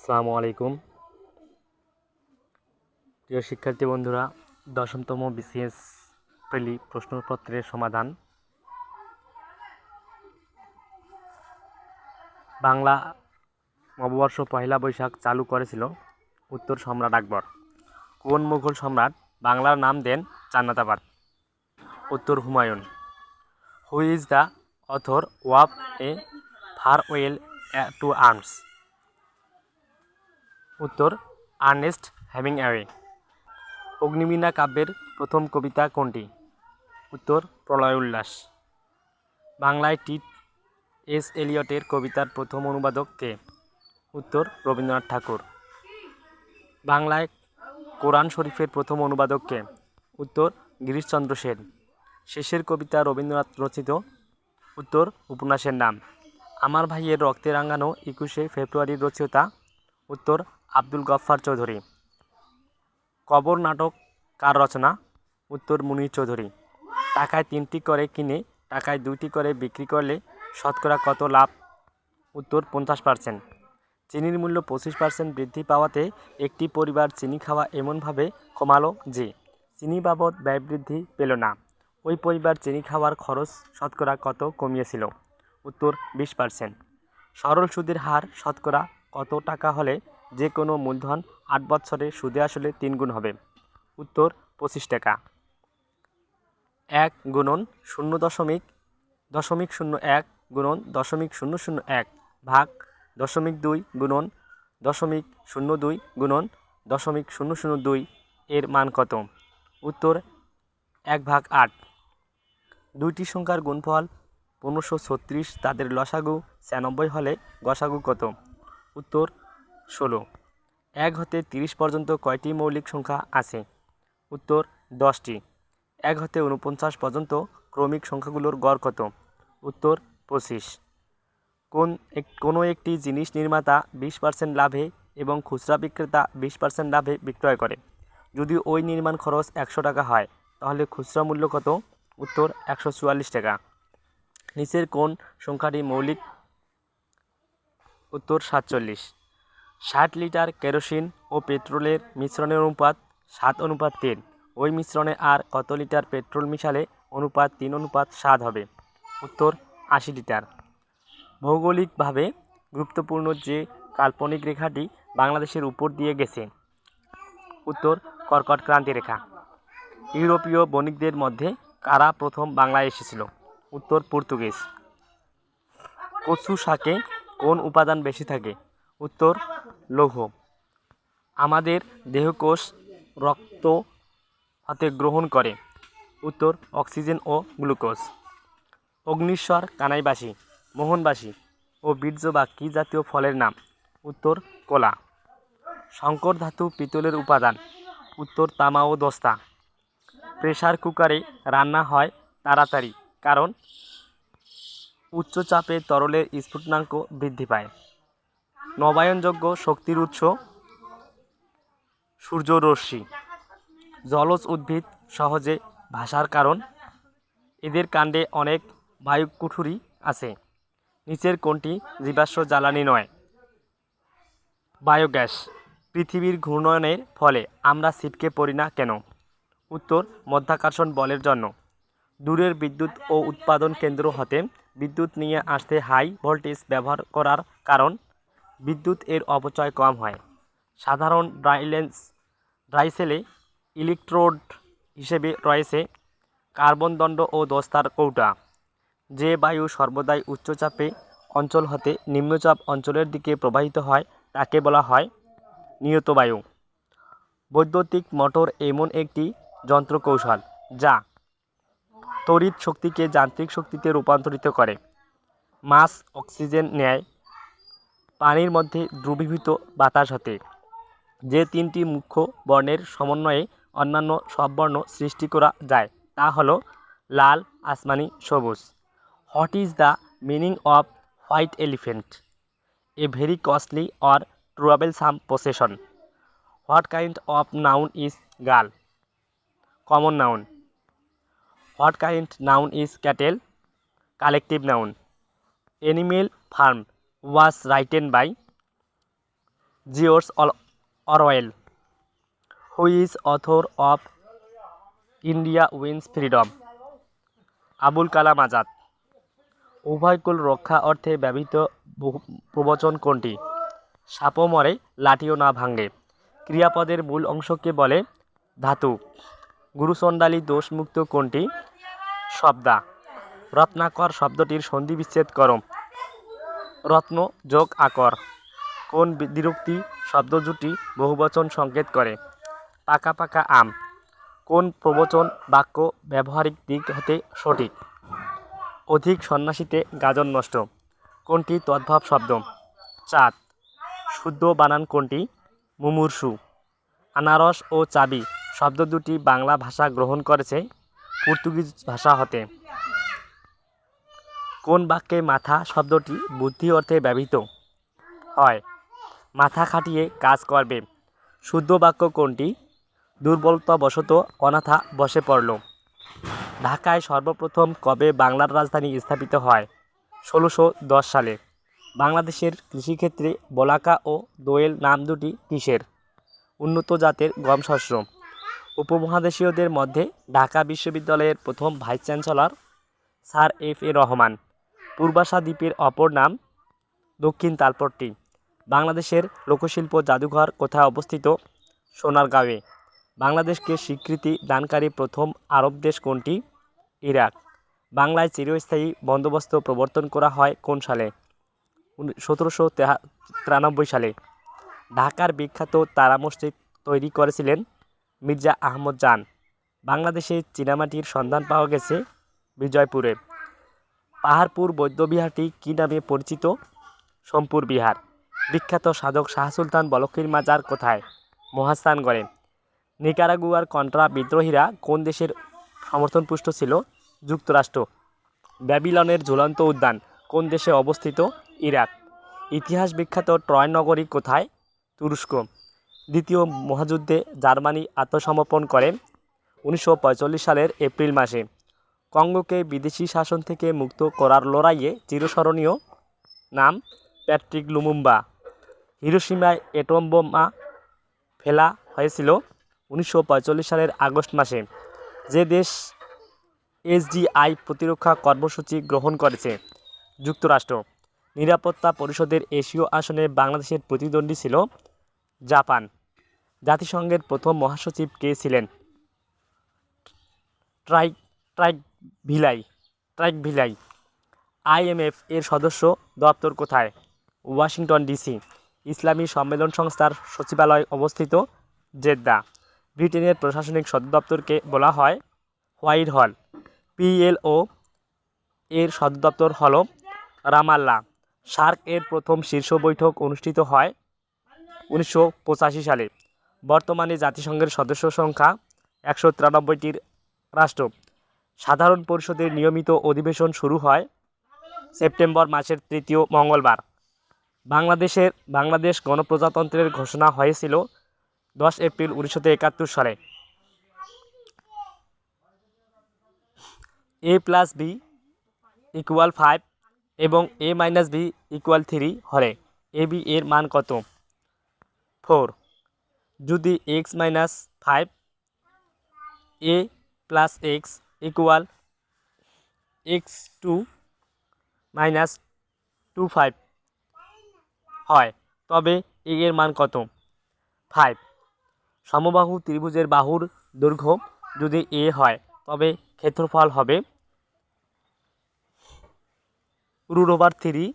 আসসালামু আলাইকুম প্রিয় শিক্ষার্থী বন্ধুরা, দশমতম বিসিএস প্রিলি প্রশ্নপত্রের সমাধান। বাংলা নববর্ষ পহেলা বৈশাখ চালু করেছিল? উত্তর, সম্রাট আকবর। কোন মুঘল সম্রাট বাংলার নাম দেন জান্নাতাবাদ? উত্তর, Humayun. Who is the author of a farewell to arms? উত্তর, আর্নেস্ট হেমিংওয়ে। অগ্নিবীণা কাব্যের প্রথম কবিতা কোনটি? উত্তর, প্রলয় উল্লাস। বাংলায় টি.এস. এলিয়টের কবিতার প্রথম অনুবাদক কে? উত্তর, রবীন্দ্রনাথ ঠাকুর। বাংলায় কোরআন শরীফের প্রথম অনুবাদক কে? উত্তর, গিরিশচন্দ্র সেন। শেষের কবিতা রবীন্দ্রনাথ রচিত? উত্তর, উপন্যাসের নাম। আমার ভাইয়ের রক্তে রাঙানো 21শে ফেব্রুয়ারির রচয়িতা? উত্তর, আব্দুল গফফার চৌধুরী। কবর নাটক কার রচনা? উত্তর, মুনীর চৌধুরী। টাকায় 3টি করে কিনে টাকায় 2টি করে বিক্রি করলে শতকরা কত লাভ? উত্তর, 50%। চিনির মূল্য 25% বৃদ্ধি পাওয়াতে একটি পরিবার চিনি খাওয়া এমনভাবে কমালো যে চিনি বাবদ ব্যয় বৃদ্ধি পেল না। ওই পরিবার চিনি খাওয়ার খরচ শতকরা কত কমিয়েছিল? উত্তর, 20%। সরল সুদের হার শতকরা কত টাকা হলে যে কোনো মূলধন 8 বছরে সুদে আসলে 3 গুণ হবে? উত্তর, 25 টাকা। 1 গুণন 0.01 গুণন 0.001 ভাগ 0.2 গুণন 0.02 গুণন 0.002 এর মান কত? উত্তর, 1/8। দুইটি সংখ্যার গুণফল 1536, তাদের লসাগু 96 হলে গসাগু কত? উত্তর, 16। 1 হতে 30 পর্যন্ত কয়টি মৌলিক সংখ্যা আছে? উত্তর, 10টি। 1 হতে 49 পর্যন্ত ক্রমিক সংখ্যাগুলোর গড় কত? উত্তর, 25। কোনো একটি জিনিস নির্মাতা 20% লাভে এবং খুচরা বিক্রেতা 20% লাভে বিক্রয় করে। যদি ওই নির্মাণ খরচ 100 টাকা হয়, তাহলে খুচরা মূল্য কত? উত্তর, 144 টাকা। নিচের কোন সংখ্যাটি মৌলিক? উত্তর, 47। 60 লিটার কেরোসিন ও পেট্রোলের মিশ্রণের অনুপাত 7:3। ওই মিশ্রণে আর কত লিটার পেট্রোল মিশালে অনুপাত 3:7 হবে? উত্তর, 80 লিটার। ভৌগোলিকভাবে গুরুত্বপূর্ণ যে কাল্পনিক রেখাটি বাংলাদেশের উপর দিয়ে গেছে? উত্তর, কর্কট ক্রান্তি রেখা। ইউরোপীয় বণিকদের মধ্যে কারা প্রথম বাংলায় এসেছিল? উত্তর, পর্তুগিজ। কচু শাকে কোন উপাদান বেশি থাকে? উত্তর, লৌহ। আমাদের দেহকোষ রক্ত হতে গ্রহণ করে? উত্তর, অক্সিজেন ও গ্লুকোজ। অগ্নিশ্বর, কানাইবাসী, মোহনবাসী ও বীর্যবা কী জাতীয় ফলের নাম? উত্তর, কলা। সংকর ধাতু পিতলের উপাদান? উত্তর, তামা ও দস্তা। প্রেসার কুকারে রান্না হয় তাড়াতাড়ি কারণ উচ্চ চাপে তরলের স্ফুটনাঙ্ক বৃদ্ধি পায়। নবায়নযোগ্য শক্তির উৎস? সূর্যরশ্মি। জলজ উদ্ভিদ সহজে ভাসার কারণ? এদের কাণ্ডে অনেক বায়ুকুঠুরি আছে। নিচের কোনটি জীবাশ্ম জ্বালানি নয়? বায়োগ্যাস। পৃথিবীর ঘূর্ণনের ফলে আমরা ছিটকে পড়ি না কেন? উত্তর, মাধ্যাকর্ষণ বলের জন্য। দূরের বিদ্যুৎ ও উৎপাদন কেন্দ্র হতে বিদ্যুৎ নিয়ে আসতে হাই ভোল্টেজ ব্যবহার করার কারণ? বিদ্যুৎ এর অপচয় কম হয়। সাধারণ ড্রাইসেলে ইলেকট্রোড হিসেবে রয়েছে কার্বন দণ্ড ও দস্তার কৌটা। যে বায়ু সর্বদাই উচ্চচাপে অঞ্চল হতে নিম্নচাপ অঞ্চলের দিকে প্রবাহিত হয় তাকে বলা হয় নিয়ত বায়ু। বৈদ্যুতিক মোটর এমন একটি যন্ত্রকৌশল যা তড়িৎ শক্তিকে যান্ত্রিক শক্তিতে রূপান্তরিত করে। মাছ অক্সিজেন নেয় পানির মধ্যে দ্রবীভূত বাতাস হতে। যে 3টি মুখ্য বর্ণের সমন্বয়ে অন্যান্য সব বর্ণ সৃষ্টি করা যায় তা হলো লাল, আসমানি, সবুজ। What is the meaning of white elephant? A very costly or troublesome procession. What kind of noun is girl? Common noun. What kind noun is cattle? Collective noun. Animal farm was written by? George Orwell, who is author of India wins freedom, Abul Kalam Azad. উভয়কুল রক্ষা অর্থে ব্যবহৃত প্রবচন কোনটি? সাপও মরে লাঠিও না ভাঙে। ক্রিয়াপদের মূল অংশকে বলে ধাতু। গুরুচণ্ডালী দোষমুক্ত কোনটি? শব্দা। রত্নাকর শব্দটির সন্ধিবিচ্ছেদ করো। রত্ন যোগ আকর। কোন দ্বিরুক্তি শব্দজুটি বহুবচন সংকেত করে? পাকা পাকা আম। কোন প্রবচন বাক্য ব্যবহারিক দিক হতে সঠিক? অধিক সন্ন্যাসীতে গাজন নষ্ট। কোনটি তদ্ভব শব্দ? চাঁদ। শুদ্ধ বানান কোনটি? মুমূর্ষু। আনারস ও চাবি শব্দ দুটি বাংলা ভাষা গ্রহণ করেছে পর্তুগিজ ভাষা হতে। কোন বাক্যে মাথা শব্দটি বুদ্ধি অর্থে ব্যবহৃত হয়? মাথা খাটিয়ে কাজ করবে। শুদ্ধ বাক্য কোনটি? দুর্বলতাবশত অনাথা বসে পড়ল। ঢাকায় সর্বপ্রথম কবে বাংলার রাজধানী স্থাপিত হয়? ১৬১০ সালে। বাংলাদেশের কৃষিক্ষেত্রে বলাকা ও দোয়েল নাম দুটি কিসের? উন্নত জাতের গম শস্য। উপমহাদেশীয়দের মধ্যে ঢাকা বিশ্ববিদ্যালয়ের প্রথম vice chancellor sir F A. Rahman. Purbasha দ্বীপের অপর নাম? দক্ষিণ তালপট্টি। বাংলাদেশের লোকশিল্প জাদুঘর কোথায় অবস্থিত? সোনারগাঁয়ে। বাংলাদেশকে স্বীকৃতি দানকারী প্রথম আরব দেশ কোনটি? ইরাক। বাংলায় চিরস্থায়ী বন্দোবস্ত প্রবর্তন করা হয় কোন সালে? ১৭৯৩ সালে। ঢাকার বিখ্যাত তারা মসজিদ তৈরি করেছিলেন মির্জা আহমদ জান। বাংলাদেশে চীনামাটির সন্ধান পাওয়া গেছে বিজয়পুরে। পাহাড়পুর বৌদ্ধবিহারটি কী নামে পরিচিত? সোমপুর বিহার। বিখ্যাত সাধক শাহ সুলতান বলখির মাজার কোথায়? মহাস্থানগড়ে। নিকারাগুয়ার কন্ট্রা বিদ্রোহীরা কোন দেশের সমর্থনপুষ্ট ছিল? যুক্তরাষ্ট্র। ব্যাবিলনের ঝুলন্ত উদ্যান কোন দেশে অবস্থিত? ইরাক। ইতিহাস বিখ্যাত ট্রয় নগরী কোথায়? তুরস্ক। দ্বিতীয় মহাযুদ্ধে জার্মানি আত্মসমর্পণ করে ১৯৪৫ সালের এপ্রিল মাসে। কঙ্গোকে বিদেশি শাসন থেকে মুক্ত করার লড়াইয়ে চিরস্মরণীয় নাম? Patrick Lumumba. হিরোশিমায় অ্যাটম বোমা ফেলা হয়েছিল ১৯৪৫ সালের আগস্ট মাসে। যে দেশ এসডিআই প্রতিরক্ষা কর্মসূচি গ্রহণ করেছে? যুক্তরাষ্ট্র। নিরাপত্তা পরিষদের এশীয় আসনে বাংলাদেশের প্রতিদ্বন্দ্বী ছিল জাপান। জাতিসংঘের প্রথম মহাসচিব কে ছিলেন? ট্রাইকভিলাই। আইএমএফ এর সদস্য দপ্তর কোথায়? Washington DC. ইসলামী সম্মেলন সংস্থার সচিবালয় অবস্থিত জেদ্দা। ব্রিটেনের প্রশাসনিক সদর দপ্তরকে বলা হয় হোয়াইট হল। পিএলও এর সদর দপ্তর হল রামাল্লাহ। সার্ক এর প্রথম শীর্ষ বৈঠক অনুষ্ঠিত হয় ১৯৮৫ সালে। বর্তমানে জাতিসংঘের সদস্য সংখ্যা ১৯৩টির রাষ্ট্র। সাধারণ পরিষদের নিয়মিত অধিবেশন শুরু হয় সেপ্টেম্বর মাসের তৃতীয় মঙ্গলবার। বাংলাদেশ গণপ্রজাতন্ত্রের ঘোষণা হয়েছিল ১০ এপ্রিল ১৯৭১ সালে। a+b = 5 এবং a-b = 3 হলে ab এর মান কত? 4। যদি x - 5 a + x = x2 - 25 হয় তবে a এর মান কত? 5। সমবাহু ত্রিভুজের বাহুর দৈর্ঘ্য যদি a হয় তবে ক্ষেত্রফল হবে √3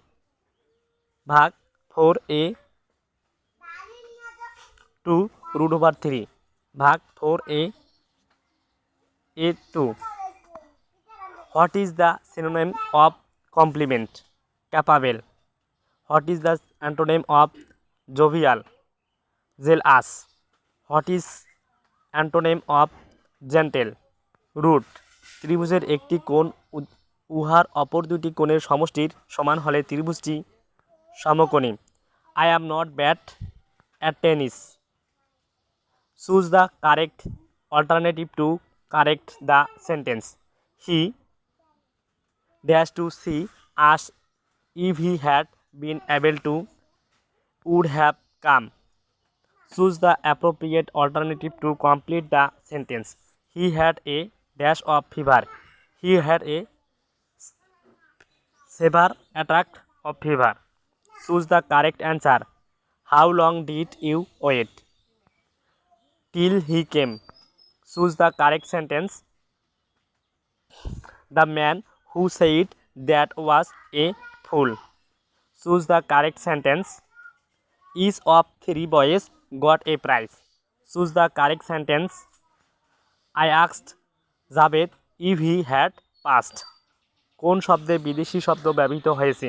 ভাগ 4a 2 √3 ভাগ 4a a2। What is the synonym of compliment? Capable. What is the antonym of jovial? Jealous. What is antonym of gentle? Rude. ত্রিভুজের একটি কোণ উহার অপর দুটি কোণের সমষ্টির সমান হলে ত্রিভুজটি সমকোণী। I am not bad at tennis. Choose the correct alternative to correct the sentence. He dash to see us if he had been able to, would have come. Choose the appropriate alternative to complete the sentence. He had a dash of fever. He had a severe attack of fever. Choose the correct answer. How long did you wait? Till he came. Choose the correct sentence. The man who said that was a fool. Choose the correct sentence. Each of 3 boys got a prize. Choose the correct sentence. I asked Javed if he had passed. কোন শব্দে বিদেশি শব্দ ব্যবহৃত হয়েছে?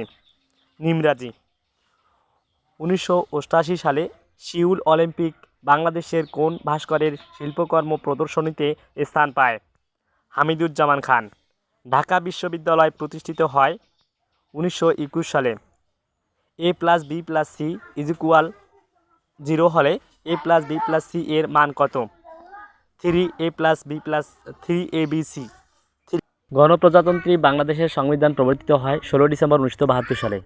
নিমরাজি। 1988 সালে Seoul Olympic বাংলাদেশের কোন ভাস্করের শিল্পকর্ম প্রদর্শনীতে স্থান পায়? হামিদুজ্জামান খান। ঢাকা বিশ্ববিদ্যালয় প্রতিষ্ঠিত হয় 1921 সালে। a+b+c = 0 হলে a+b+c এর মান কত? 3a+b+3abc। গণপ্রজাতন্ত্রী বাংলাদেশের সংবিধান প্রবর্তিত হয় 16 ডিসেম্বর 1972 সালে।